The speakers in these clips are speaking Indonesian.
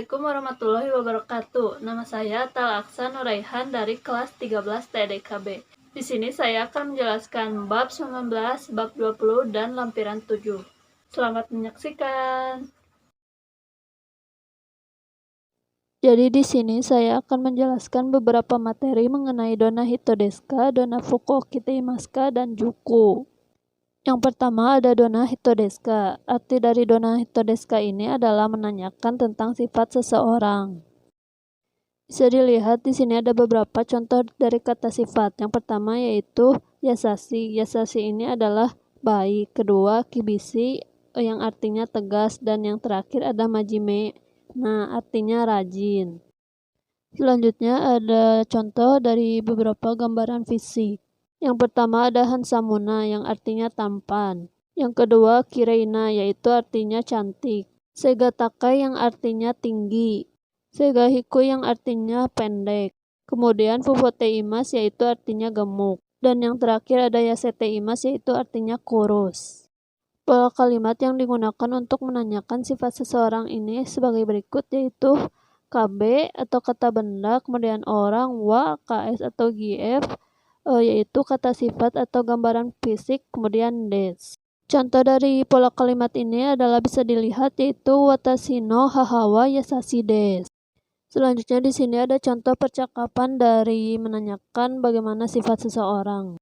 Assalamualaikum warahmatullahi wabarakatuh. Nama saya Talaksa Nuraihan dari kelas 13 TDKB. Di sini saya akan menjelaskan bab 19, bab 20, dan lampiran 7. Selamat menyaksikan. Jadi di sini saya akan menjelaskan beberapa materi mengenai Dona Hito deska, Dona Fuku Kitaimaska, dan Juku. Yang pertama ada Dona Hito deska. Arti dari Dona Hito deska ini adalah menanyakan tentang sifat seseorang. Bisa dilihat di sini ada beberapa contoh dari kata sifat. Yang pertama yaitu yasashi. Yasashi ini adalah baik. Kedua kibisi yang artinya tegas, dan yang terakhir ada majime. Nah, artinya rajin. Selanjutnya ada contoh dari beberapa gambaran fisik. Yang pertama ada Hansamuna yang artinya tampan. Yang kedua Kireina yaitu artinya cantik. Segatakai yang artinya tinggi. Segahiku yang artinya pendek. Kemudian Fufoteimas yaitu artinya gemuk. Dan yang terakhir ada Yaseteimas yaitu artinya kurus. Pola kalimat yang digunakan untuk menanyakan sifat seseorang ini sebagai berikut, yaitu KB atau kata benda, kemudian orang, wa, KS atau GF, yaitu kata sifat atau gambaran fisik, kemudian des. Contoh dari pola kalimat ini adalah bisa dilihat yaitu watashi no hahawa yasashi desu. Selanjutnya di sini ada contoh percakapan dari menanyakan bagaimana sifat seseorang.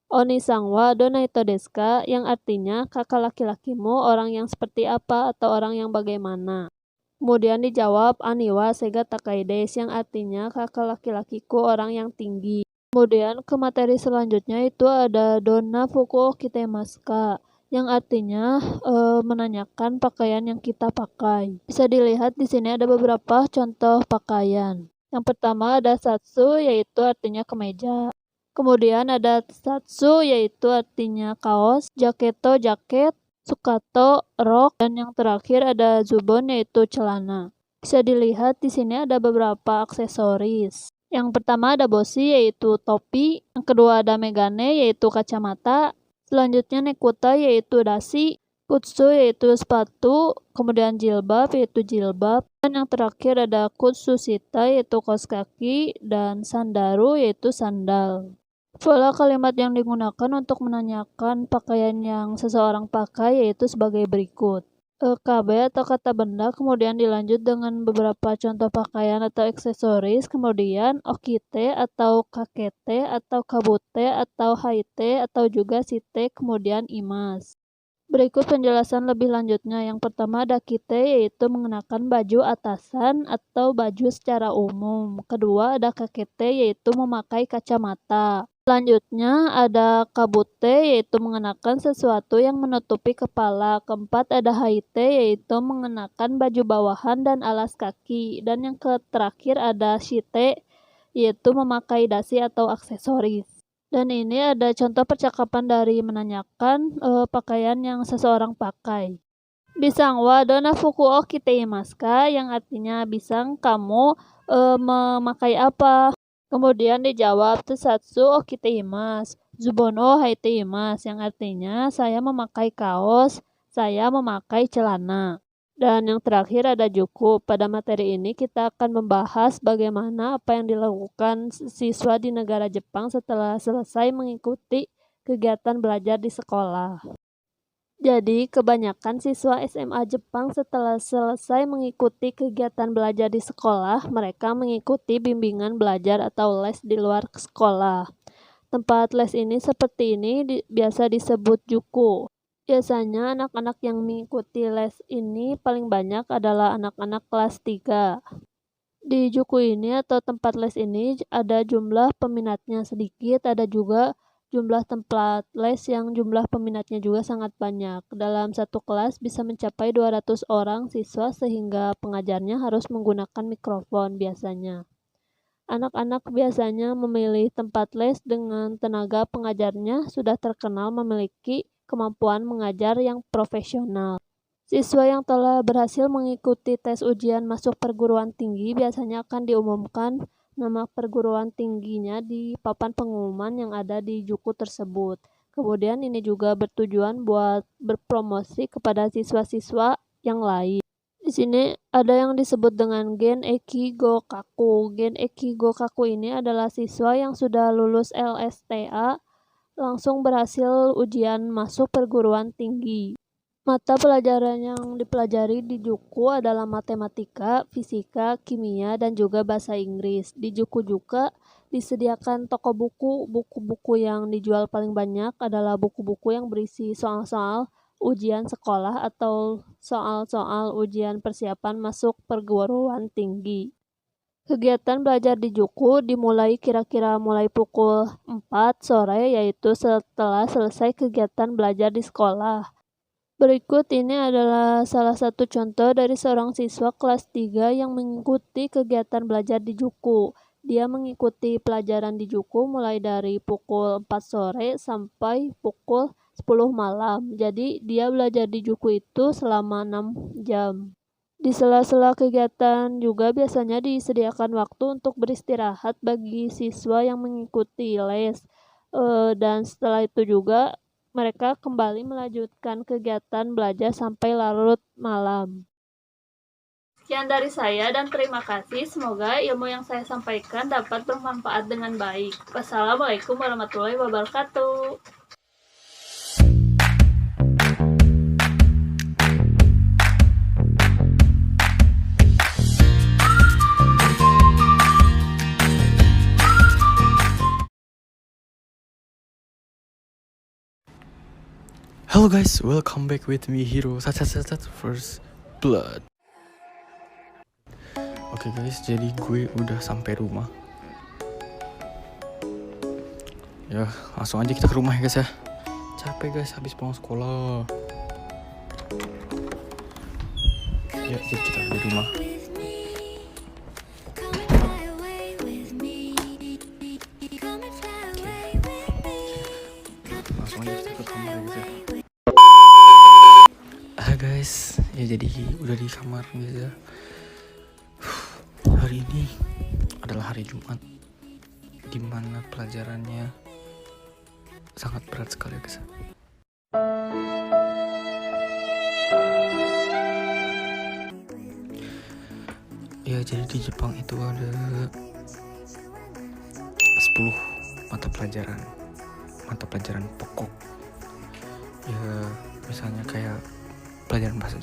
Oni-san wa dona hito desu ka, yang artinya kakak laki-lakimu orang yang seperti apa atau orang yang bagaimana. Kemudian dijawab ani wa sega takai desu, yang artinya kakak laki-lakiku orang yang tinggi. Kemudian ke materi selanjutnya itu ada dona fuku kitemasu ka, yang artinya menanyakan pakaian yang kita pakai. Bisa dilihat di sini ada beberapa contoh pakaian. Yang pertama ada satsu yaitu artinya kemeja. Kemudian ada satsu yaitu artinya kaos, jaketo jaket, sukato rok, dan yang terakhir ada zubon yaitu celana. Bisa dilihat di sini ada beberapa aksesoris. Yang pertama ada boshi yaitu topi, yang kedua ada megane yaitu kacamata, selanjutnya nekuta yaitu dasi, kutsu yaitu sepatu, kemudian jilbab yaitu jilbab, dan yang terakhir ada kutsusita yaitu kaos kaki, dan sandaru yaitu sandal. Pola kalimat yang digunakan untuk menanyakan pakaian yang seseorang pakai yaitu sebagai berikut. KB atau kata benda, kemudian dilanjut dengan beberapa contoh pakaian atau aksesoris, kemudian okite atau kakete atau kabute atau haite atau juga site, kemudian imas. Berikut penjelasan lebih lanjutnya. Yang pertama ada kite yaitu mengenakan baju atasan atau baju secara umum. Kedua ada kakete yaitu memakai kacamata. Selanjutnya ada kabute yaitu mengenakan sesuatu yang menutupi kepala. Keempat ada haite yaitu mengenakan baju bawahan dan alas kaki. Dan yang terakhir ada shite yaitu memakai dasi atau aksesoris. Dan ini ada contoh percakapan dari menanyakan pakaian yang seseorang pakai. Bisang wa dona fuku o kiteimasu ka, yang artinya bisang kamu memakai apa? Kemudian dijawab tsatsu o kiteimasu, zubon o haiteimasu, yang artinya saya memakai kaos, saya memakai celana. Dan yang terakhir ada juku. Pada materi ini kita akan membahas bagaimana apa yang dilakukan siswa di negara Jepang setelah selesai mengikuti kegiatan belajar di sekolah. Jadi, kebanyakan siswa SMA Jepang setelah selesai mengikuti kegiatan belajar di sekolah, mereka mengikuti bimbingan belajar atau les di luar sekolah. Tempat les ini seperti ini biasa disebut juku. Biasanya anak-anak yang mengikuti les ini paling banyak adalah anak-anak kelas 3. Di juku ini atau tempat les ini ada jumlah peminatnya sedikit, ada juga jumlah tempat les yang jumlah peminatnya juga sangat banyak. Dalam satu kelas bisa mencapai 200 orang siswa sehingga pengajarnya harus menggunakan mikrofon biasanya. Anak-anak biasanya memilih tempat les dengan tenaga pengajarnya sudah terkenal memiliki kemampuan mengajar yang profesional. Siswa yang telah berhasil mengikuti tes ujian masuk perguruan tinggi biasanya akan diumumkan nama perguruan tingginya di papan pengumuman yang ada di juku tersebut. Kemudian ini juga bertujuan buat berpromosi kepada siswa-siswa yang lain. Di sini ada yang disebut dengan Gen Eki Gokaku. Gen Eki Gokaku ini adalah siswa yang sudah lulus LSTA langsung berhasil ujian masuk perguruan tinggi. Mata pelajaran yang dipelajari di Juku adalah matematika, fisika, kimia, dan juga bahasa Inggris. Di Juku juga disediakan toko buku. Buku-buku yang dijual paling banyak adalah buku-buku yang berisi soal-soal ujian sekolah atau soal-soal ujian persiapan masuk perguruan tinggi. Kegiatan belajar di Juku dimulai kira-kira mulai pukul 4 sore, yaitu setelah selesai kegiatan belajar di sekolah. Berikut ini adalah salah satu contoh dari seorang siswa kelas 3 yang mengikuti kegiatan belajar di Juku. Dia mengikuti pelajaran di Juku mulai dari pukul 4 sore sampai pukul 10 malam. Jadi dia belajar di Juku itu selama 6 jam. Di sela-sela kegiatan juga biasanya disediakan waktu untuk beristirahat bagi siswa yang mengikuti les. Dan setelah itu juga mereka kembali melanjutkan kegiatan belajar sampai larut malam. Sekian dari saya dan terima kasih. Semoga ilmu yang saya sampaikan dapat bermanfaat dengan baik. Wassalamualaikum warahmatullahi wabarakatuh. Hello guys, welcome back with me Hero First Blood. Oke guys, jadi gue udah sampai rumah. Ya, langsung aja kita ke rumah ya guys ya. Capek guys habis pulang sekolah. Ya, jadi kita di rumah. Langsung aja kita ke kamar ya guys ya. Guys, ya jadi udah di kamar guys ya. Hari ini adalah hari Jumat, dimana pelajarannya sangat berat sekali guys. Ya jadi di Jepang itu ada 10 mata pelajaran pokok. Ya misalnya kayak pelajaran bahasa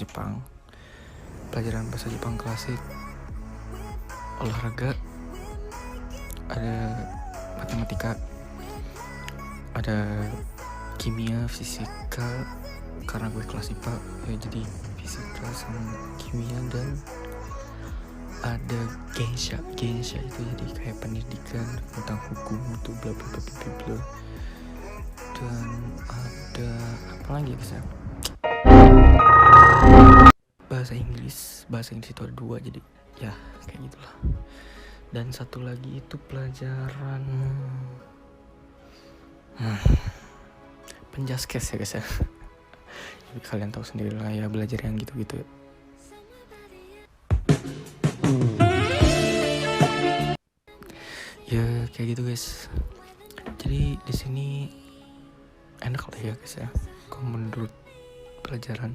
Jepang klasik, olahraga, ada matematika, ada kimia, fisika, karena gue kelas IPA ya jadi fisika sama kimia, dan ada gensha itu jadi kayak pendidikan tentang hukum itu bla bla bla bla bla. Dan ada apa lagi guys ya, bahasa Inggris itu ada 2, jadi ya kayak gitulah. Dan satu lagi itu pelajaran penjaskes ya guys ya. Jadi kalian tahu sendiri lah ya, belajar yang gitu-gitu. Ya kayak gitu guys. Jadi di sini enak lah ya guys ya, kalau menurut pelajaran.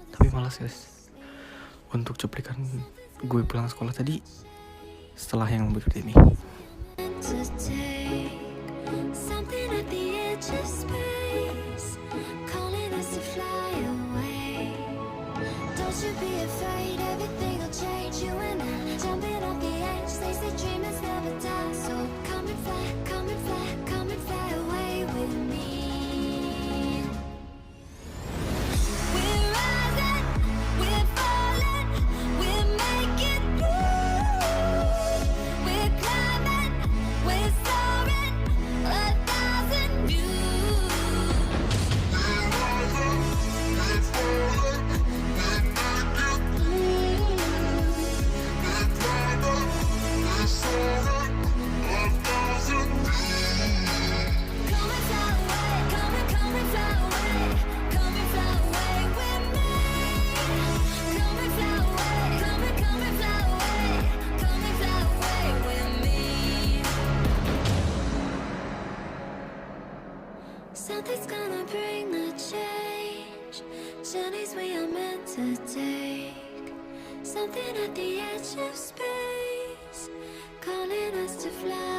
Tapi malas guys untuk cuplikan gue pulang sekolah tadi setelah yang berikut ini. Something's gonna bring the change. Journeys we are meant to take. Something at the edge of space, calling us to fly.